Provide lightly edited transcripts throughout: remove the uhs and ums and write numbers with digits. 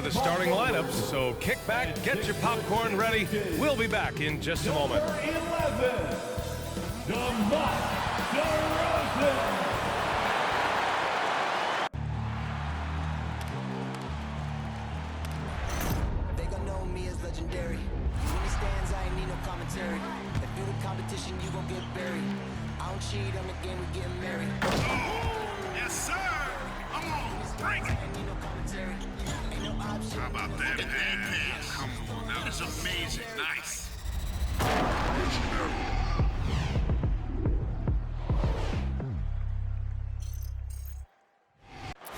the starting lineups, so kick back, get your popcorn ready. We'll be back in just a moment. Number 11, DeMar DeRozan. They gon' know me as legendary. When he stands, I ain't need no commentary. If you the competition, you gon' get buried. I don't cheat on the game, we getting married. Yes, sir. Come on, bring it. How about that pass? Come on, now this is amazing. Nice.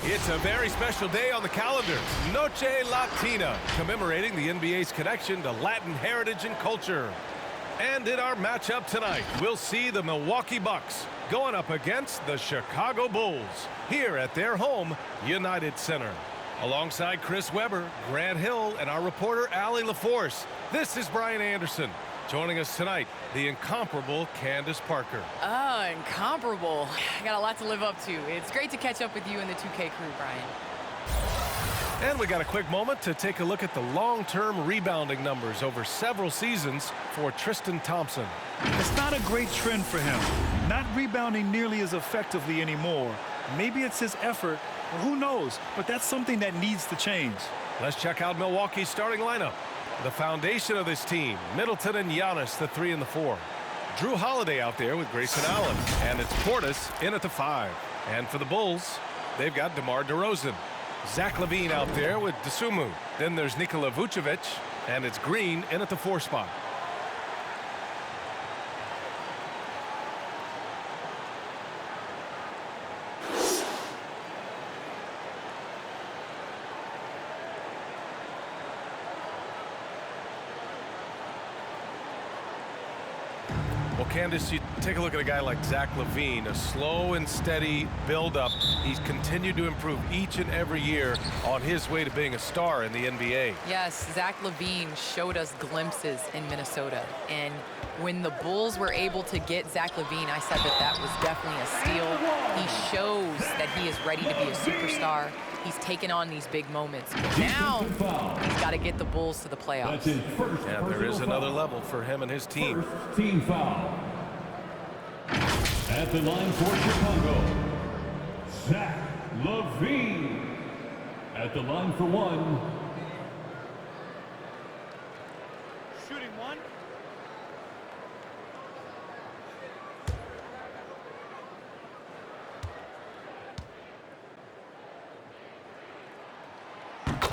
It's a very special day on the calendar, Noche Latina, commemorating the NBA's connection to Latin heritage and culture. And in our matchup tonight, we'll see the Milwaukee Bucks going up against the Chicago Bulls here at their home, United Center. Alongside Chris Webber, Grant Hill, and our reporter, Allie LaForce, this is Brian Anderson. Joining us tonight, the incomparable Candace Parker. Incomparable. I got a lot to live up to. It's great to catch up with you and the 2K crew, Brian. And we got a quick moment to take a look at the long-term rebounding numbers over several seasons for Tristan Thompson. It's not a great trend for him. Not rebounding nearly as effectively anymore. Maybe it's his effort, or who knows, but that's something that needs to change. Let's check out Milwaukee's starting lineup. The foundation of this team, Middleton and Giannis, the 3 and the 4. Drew Holiday out there with Grayson Allen, and it's Portis in at the 5. And for the Bulls, they've got DeMar DeRozan. Zach LaVine out there with Dosunmu. Then there's Nikola Vucevic, and it's Green in at the 4 spot. Well, Candace, you take a look at a guy like Zach LaVine, a slow and steady build-up. He's continued to improve each and every year on his way to being a star in the NBA. Yes, Zach LaVine showed us glimpses in Minnesota. And when the Bulls were able to get Zach LaVine, I said that that was definitely a steal. He shows that he is ready to be a superstar. He's taken on these big moments. But now he's got to get the Bulls to the playoffs. Yeah, there is another level for him and his team. First team foul. At the line for Chicago, Zach LaVine. At the line for 1. Shooting 1.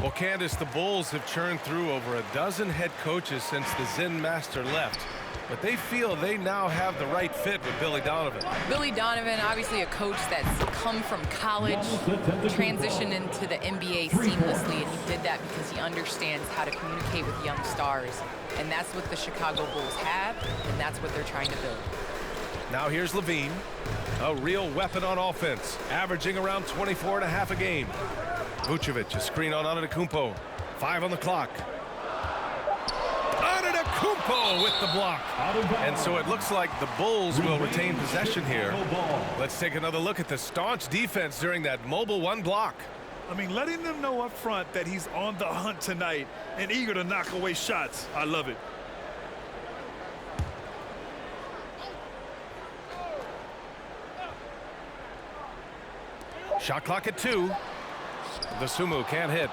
Well, Candace, the Bulls have churned through over a dozen head coaches since the Zen Master left. But they feel they now have the right fit with Billy Donovan. Billy Donovan, obviously a coach that's come from college, transitioned into the NBA seamlessly, and he did that because he understands how to communicate with young stars. And that's what the Chicago Bulls have, and that's what they're trying to build. Now here's LaVine, a real weapon on offense, averaging around 24.5 a game. Vucevic, a screen on Antetokounmpo. 5 on the clock. Antetokounmpo with the block. And so it looks like the Bulls will retain possession here. Let's take another look at the staunch defense during that mobile 1 block. I mean, letting them know up front that he's on the hunt tonight and eager to knock away shots. I love it. Shot clock at 2. Dosunmu can't hit.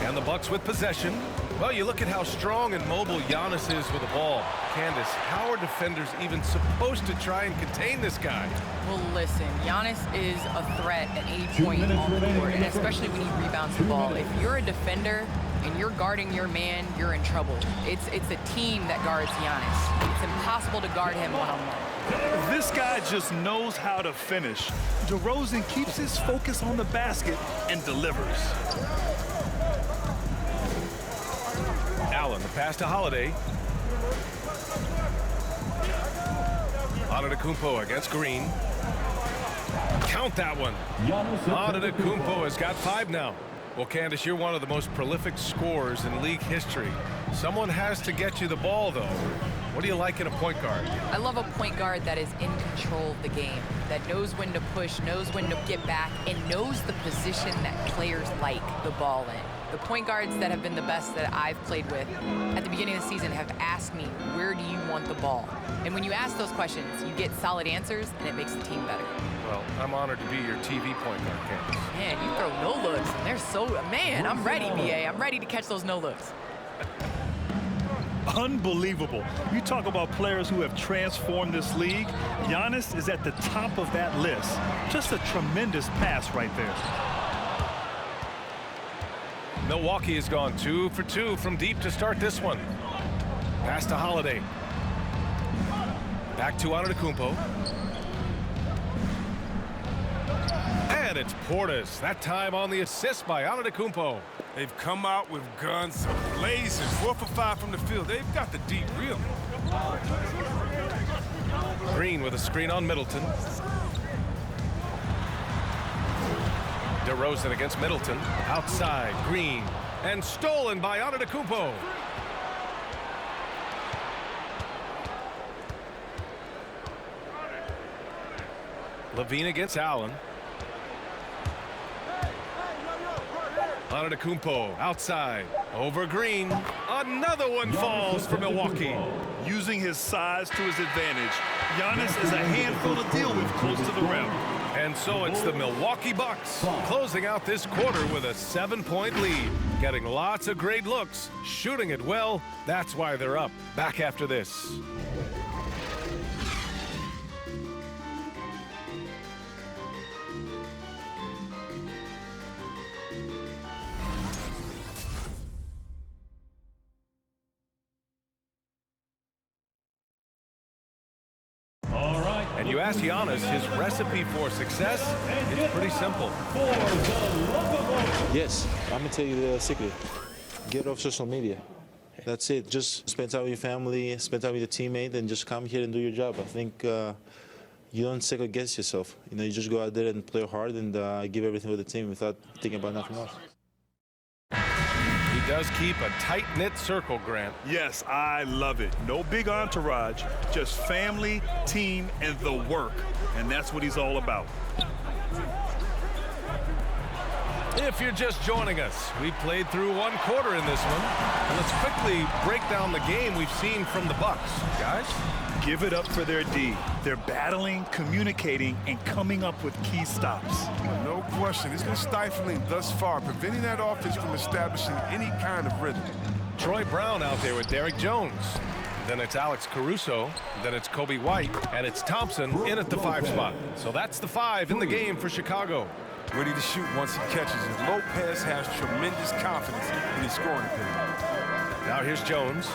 And the Bucks with possession. Well, you look at how strong and mobile Giannis is with the ball. Candace, how are defenders even supposed to try and contain this guy? Well, listen, Giannis is a threat at any point on the court, and especially when he rebounds the ball. If you're a defender and you're guarding your man, you're in trouble. It's a team that guards Giannis. It's impossible to guard him one-on-one. This guy just knows how to finish. DeRozan keeps his focus on the basket and delivers. Allen, the pass to Holiday. Antetokounmpo against Green. Count that one. Antetokounmpo has got 5 now. Well, Candace, you're one of the most prolific scorers in league history. Someone has to get you the ball, though. What do you like in a point guard? I love a point guard that is in control of the game, that knows when to push, knows when to get back, and knows the position that players like the ball in. The point guards that have been the best that I've played with at the beginning of the season have asked me, where do you want the ball? And when you ask those questions, you get solid answers, and it makes the team better. Well, I'm honored to be your TV point guard, Candace. Man, you throw no-looks, and they're so, man, I'm ready, BA. I'm ready to catch those no-looks. Unbelievable. You talk about players who have transformed this league. Giannis is at the top of that list. Just a tremendous pass right there. Milwaukee has gone 2 for 2 from deep to start this one. Pass to Holiday. Back to Antetokounmpo. And it's Portis. That time on the assist by Antetokounmpo. They've come out with guns blazing, 4 for 5 from the field. They've got the deep real. Green with a screen on Middleton. DeRozan against Middleton. Outside, Green. And stolen by Antetokounmpo. Levine against Allen. Antetokounmpo outside. Over Green. Another one falls for Milwaukee. Using his size to his advantage, Giannis is a handful to deal with close to the rim. And so it's the Milwaukee Bucks closing out this quarter with a 7-point lead. Getting lots of great looks, shooting it well. That's why they're up. Back after this. And you ask Giannis his recipe for success, it's pretty simple. Yes, I'm gonna tell you the secret. Get off social media. That's it. Just spend time with your family, spend time with your teammate, and just come here and do your job. I think you don't second guess yourself. You know, you just go out there and play hard and give everything with the team without thinking about nothing else. He does keep a tight-knit circle, Grant. Yes, I love it. No big entourage, just family, team, and the work. And that's what he's all about. If you're just joining us, we played through 1 quarter in this one. And let's quickly break down the game we've seen from the Bucks. Guys? Give it up for their D. They're battling, communicating, and coming up with key stops. No question. It's been stifling thus far, preventing that offense from establishing any kind of rhythm. Troy Brown out there with Derek Jones. Then it's Alex Caruso. Then it's Kobe White. And it's Thompson in at the 5 spot. So that's the 5 in the game for Chicago. Ready to shoot once he catches it. Lopez has tremendous confidence in his scoring ability. Now here's Jones.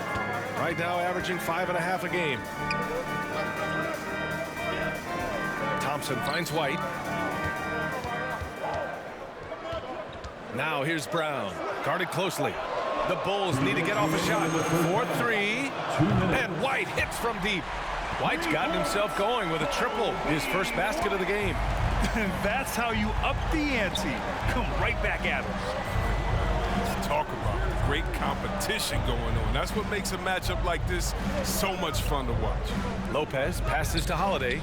Right now averaging 5.5 a game. Thompson finds White. Now here's Brown. Guarded closely. The Bulls need to get off a shot. 4-3. And White hits from deep. White's gotten himself going with a triple. His first basket of the game. And that's how you up the ante. Come right back at him. Talk about great competition going on. That's what makes a matchup like this so much fun to watch. Lopez passes to Holiday.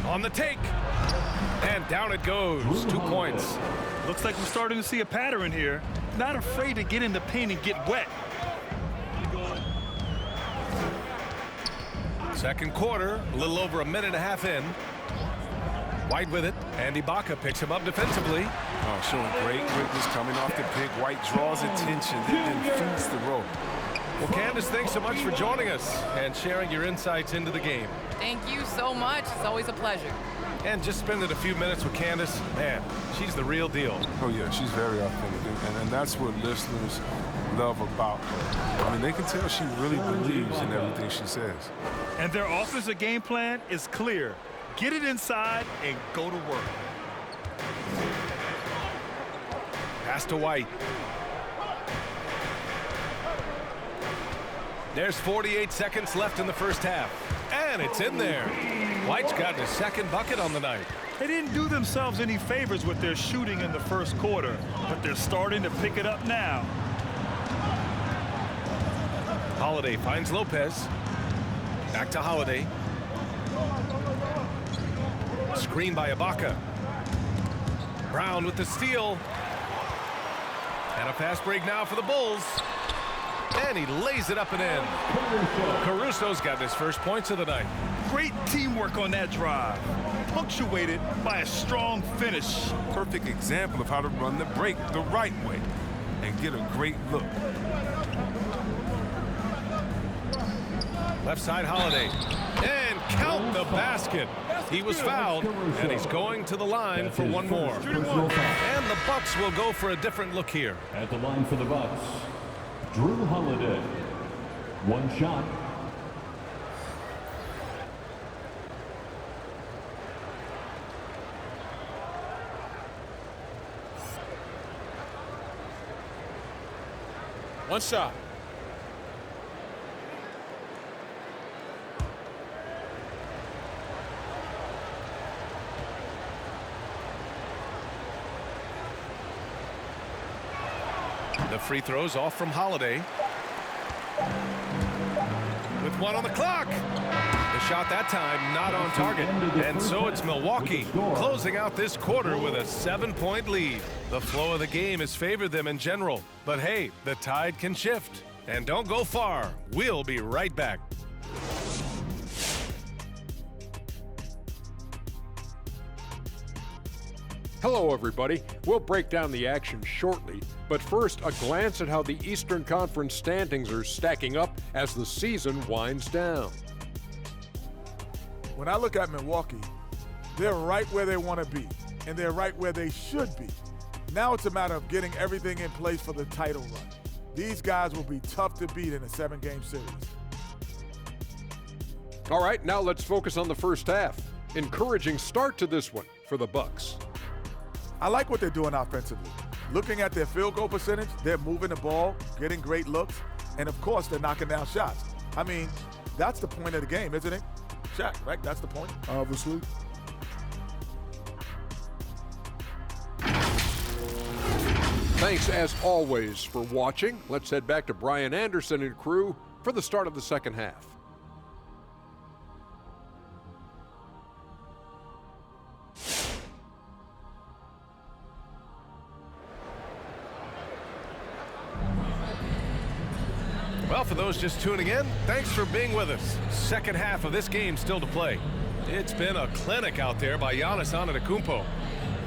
On the take. And down it goes. 2 points. Looks like we're starting to see a pattern here. Not afraid to get in the paint and get wet. Second quarter, a little over a minute and a half in. White with it, and Ibaka picks him up defensively. Oh, showing great quickness coming off the pick. White draws attention, then feeds the rope. Well, Candace, thanks so much for joining us and sharing your insights into the game. Thank you so much. It's always a pleasure. And just spending a few minutes with Candace, man, she's the real deal. Oh, yeah, she's very authentic, and that's what listeners love about her. I mean, they can tell she really believes in everything she says. And their offensive game plan is clear. Get it inside and go to work. Pass to White. There's 48 seconds left in the first half. And it's in there. White's got his second bucket on the night. They didn't do themselves any favors with their shooting in the first quarter, but they're starting to pick it up now. Holiday finds Lopez. Back to Holiday. Screen by Ibaka. Brown with the steal. And a fast break now for the Bulls. And he lays it up and in. Caruso's got his first points of the night. Great teamwork on that drive, punctuated by a strong finish. Perfect example of how to run the break the right way and get a great look. Left side, Holiday. And count the basket. He was fouled, and he's going to the line for one more. And the Bucks will go for a different look here. At the line for the Bucks, Drew Holiday. One shot. One shot. The free throws off from Holiday. With one on the clock. The shot that time not on target. And so it's Milwaukee closing out this quarter with a 7-point lead. The flow of the game has favored them in general. But hey, the tide can shift. And don't go far. We'll be right back. Hello, everybody. We'll break down the action shortly, but first, a glance at how the Eastern Conference standings are stacking up as the season winds down. When I look at Milwaukee, they're right where they want to be, and they're right where they should be. Now it's a matter of getting everything in place for the title run. These guys will be tough to beat in a 7-game series. All right, now let's focus on the first half. Encouraging start to this one for the Bucks. I like what they're doing offensively. Looking at their field goal percentage, they're moving the ball, getting great looks, and of course, they're knocking down shots. I mean, that's the point of the game, isn't it? Shaq, right? That's the point. Obviously. Thanks, as always, for watching. Let's head back to Brian Anderson and crew for the start of the second half. Well, for those just tuning in, thanks for being with us. Second half of this game still to play. It's been a clinic out there by Giannis Antetokounmpo.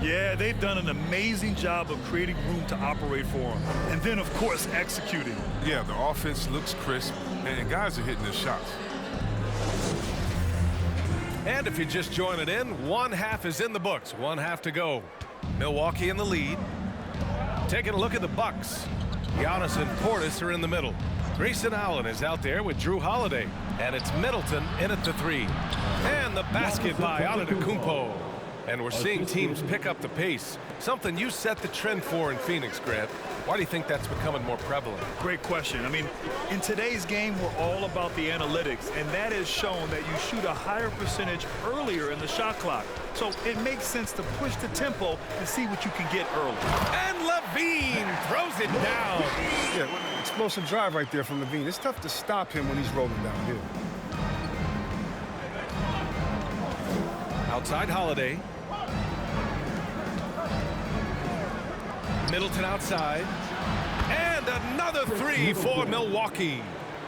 Yeah, they've done an amazing job of creating room to operate for him. And then, of course, executing. Yeah, the offense looks crisp, and guys are hitting their shots. And if you're just joining in, one half is in the books, one half to go. Milwaukee in the lead. Taking a look at the Bucks. Giannis and Portis are in the middle. Grayson Allen is out there with Drew Holiday. And it's Middleton in at the 3. And the basket by Antetokounmpo. And we're seeing teams pick up the pace. Something you set the trend for in Phoenix, Grant. Why do you think that's becoming more prevalent? Great question. I mean, in today's game, we're all about the analytics, and that has shown that you shoot a higher percentage earlier in the shot clock. So it makes sense to push the tempo and see what you can get early. And Levine throws it down. Yeah, explosive drive right there from Levine. It's tough to stop him when he's rolling downhill. Outside Holiday. Middleton outside. And another 3 for Milwaukee.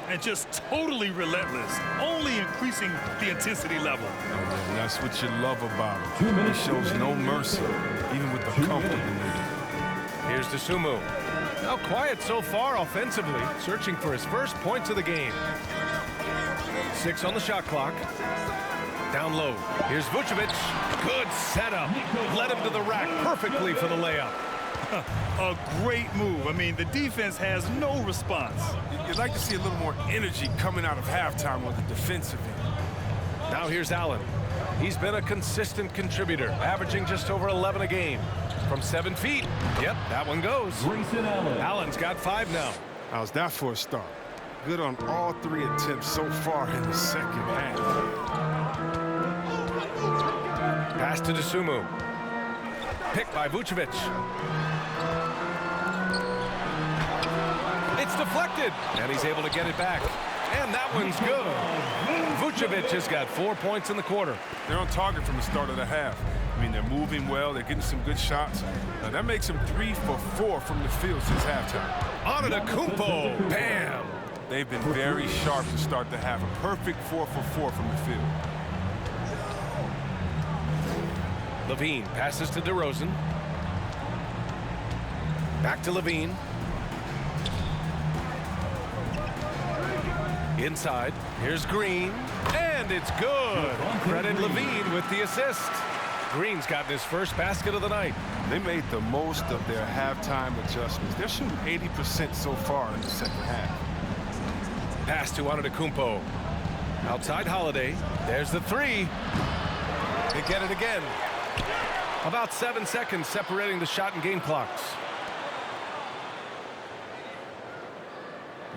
And just totally relentless, only increasing the intensity level. And that's what you love about him. He shows no mercy, even with the comfortable lead. Here's Dosunmu. Now quiet so far offensively, searching for his first points of the game. 6 on the shot clock. Down low. Here's Vucevic. Good setup. Led him to the rack perfectly for the layup. A great move. I mean, the defense has no response. You'd like to see a little more energy coming out of halftime on the defensive end. Now here's Allen. He's been a consistent contributor, averaging just over 11 a game. From 7 feet. Yep, that one goes. Grayson Allen. Allen's got 5 now. How's that for a start? Good on all 3 attempts so far in the second half. Pass to Dosunmu. Picked by Vucevic. It's deflected, and he's able to get it back. And that one's good. Vucevic has got 4 points in the quarter. They're on target from the start of the half. I mean, they're moving well. They're getting some good shots. That makes them 3 for 4 from the field since halftime. Antetokounmpo, bam! They've been very sharp to start the half. A perfect 4 for 4 from the field. Levine passes to DeRozan. Back to Levine. Inside, here's Green, and it's good. Credit Levine with the assist. Green's gotten his first basket of the night. They made the most of their halftime adjustments. They're shooting 80% so far in the second half. Pass to Antetokounmpo. Outside Holiday. There's the three. They get it again. About 7 seconds separating the shot and game clocks.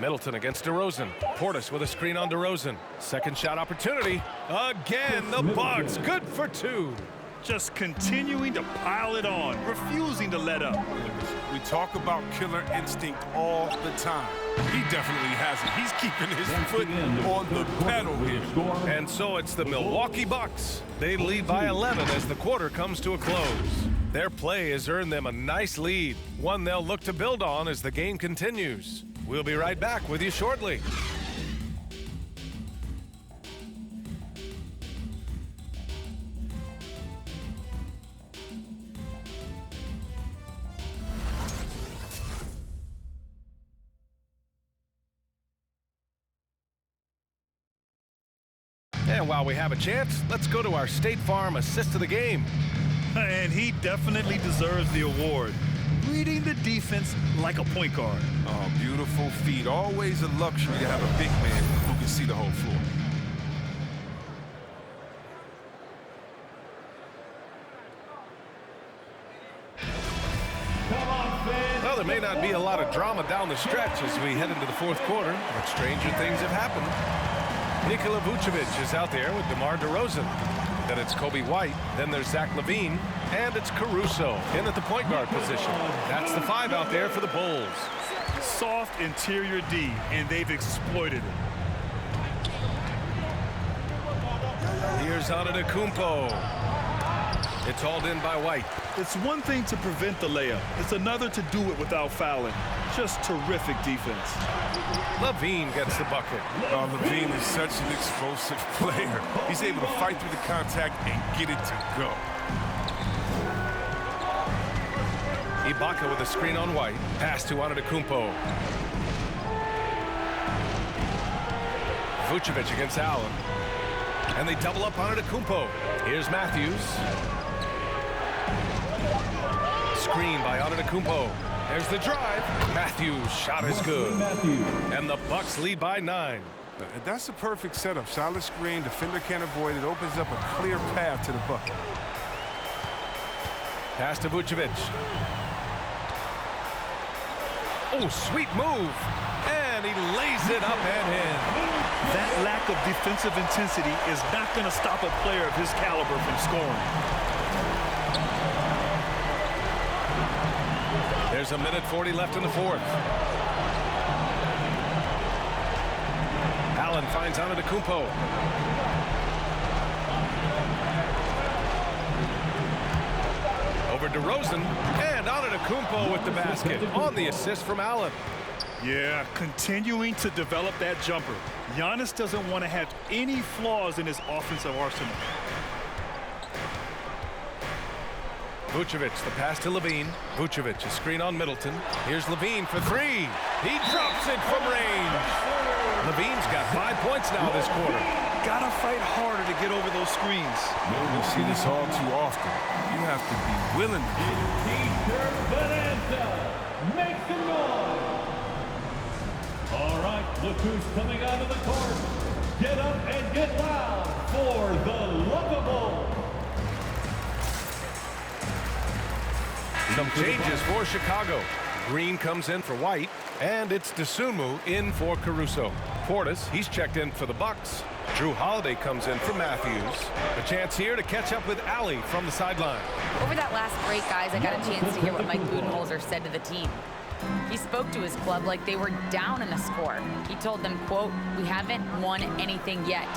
Middleton against DeRozan. Portis with a screen on DeRozan. Second shot opportunity. Again, the Bucks. Good for 2. Just continuing to pile it on, refusing to let up. We talk about killer instinct all the time. He definitely has it. He's keeping his foot on the pedal here. And so it's the Milwaukee Bucks. They lead by 11 as the quarter comes to a close. Their play has earned them a nice lead, one they'll look to build on as the game continues. We'll be right back with you shortly. And while we have a chance, let's go to our State Farm assist of the game. And he definitely deserves the award. Reading the defense like a point guard. Oh, beautiful feet. Always a luxury to have a big man who can see the whole floor. Well, there may not be a lot of drama down the stretch as we head into the fourth quarter, but stranger things have happened. Nikola Vucevic is out there with DeMar DeRozan. Then it's Kobe White. Then there's Zach LaVine. And it's Caruso in at the point guard position. That's the 5 out there for the Bulls. Soft interior D, and they've exploited it. Here's Antetokounmpo. It's hauled in by White. It's one thing to prevent the layup. It's another to do it without fouling. Just terrific defense. LaVine gets the bucket. Oh, LaVine is such an explosive player. He's able to fight through the contact and get it to go. Ibaka with a screen on White. Pass to Antetokounmpo. Vucevic against Allen. And they double up Antetokounmpo. Here's Matthews. Screen by Antetokounmpo. There's the drive. Matthews' shot is good. And the Bucks lead by 9. That's a perfect setup. Solid screen. Defender can't avoid it. Opens up a clear path to the bucket. Pass to Vucevic. Oh, sweet move. And he lays it up and in. That lack of defensive intensity is not going to stop a player of his caliber from scoring. There's a minute 40 left in the fourth. Allen finds Antetokounmpo. Over DeRozan, and Antetokounmpo with the basket on the assist from Allen. Yeah, continuing to develop that jumper. Giannis doesn't want to have any flaws in his offensive arsenal. Vucevic, the pass to LaVine. Vucevic, a screen on Middleton. Here's LaVine for 3. He drops it from range. LaVine's got 5 points now this quarter. Gotta fight harder to get over those screens. We see this all too often. You have to be willing to get it. Make some noise. All right, look who's coming out of the court. Get up and get loud for the Lovable. Some changes for Chicago. Green comes in for White, and it's Dosunmu in for Caruso. Portis, he's checked in for the Bucks. Drew Holiday comes in for Matthews. A chance here to catch up with Allie from the sideline. Over that last break, guys, I got a chance to hear what Mike Budenholzer said to the team. He spoke to his club like they were down in a score. He told them, quote, "We haven't won anything yet.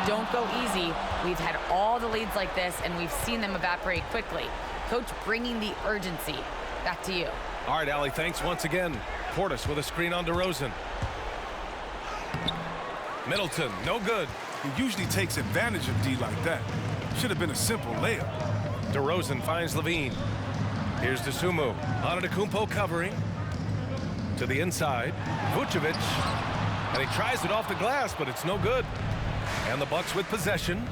Don't go easy. We've had all the leads like this, and we've seen them evaporate quickly." Coach bringing the urgency. Back to you. All right, Allie, thanks once again. Portis with a screen on DeRozan. Middleton, no good. He usually takes advantage of D like that. Should have been a simple layup. DeRozan finds Levine. Here's Dosunmu. Antetokounmpo covering. To the inside. Vucevic. And he tries it off the glass, but it's no good. And the Bucks with possession.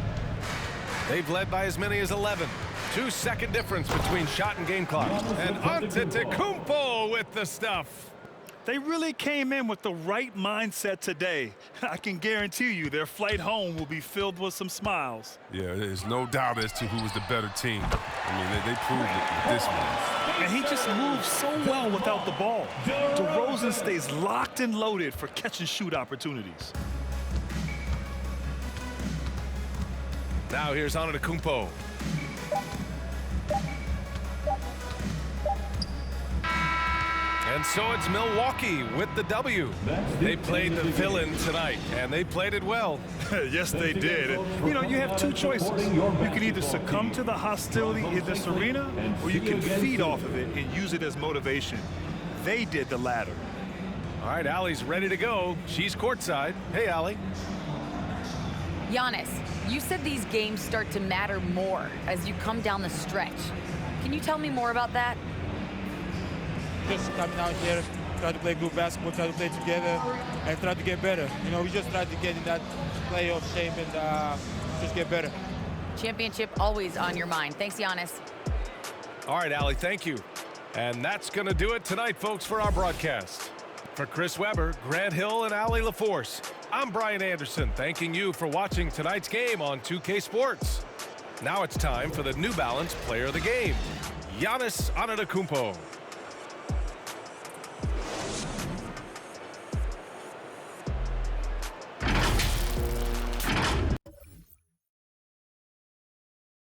They've led by as many as 11. 2-second difference between shot and game clock. And Antetokounmpo with the stuff. They really came in with the right mindset today. I can guarantee you their flight home will be filled with some smiles. Yeah, there's no doubt as to who was the better team. I mean, they proved it with this one. And he just moves so well without the ball. DeRozan stays locked and loaded for catch-and-shoot opportunities. Now here's Antetokounmpo. And so it's Milwaukee with the W. They played the fill-in tonight, and they played it well. Yes, they did. You know, you have two choices. You can either succumb to the hostility in this arena, or you can feed off of it and use it as motivation. They did the latter. All right, Allie's ready to go. She's courtside. Hey, Allie. Giannis, you said these games start to matter more as you come down the stretch. Can you tell me more about that? Just coming out here, try to play good basketball, try to play together, and try to get better. You know, we just try to get in that playoff shape and just get better. Championship always on your mind. Thanks, Giannis. All right, Allie, thank you. And that's going to do it tonight, folks, for our broadcast. For Chris Webber, Grant Hill, and Allie LaForce, I'm Brian Anderson, thanking you for watching tonight's game on 2K Sports. Now it's time for the New Balance Player of the Game, Giannis Antetokounmpo.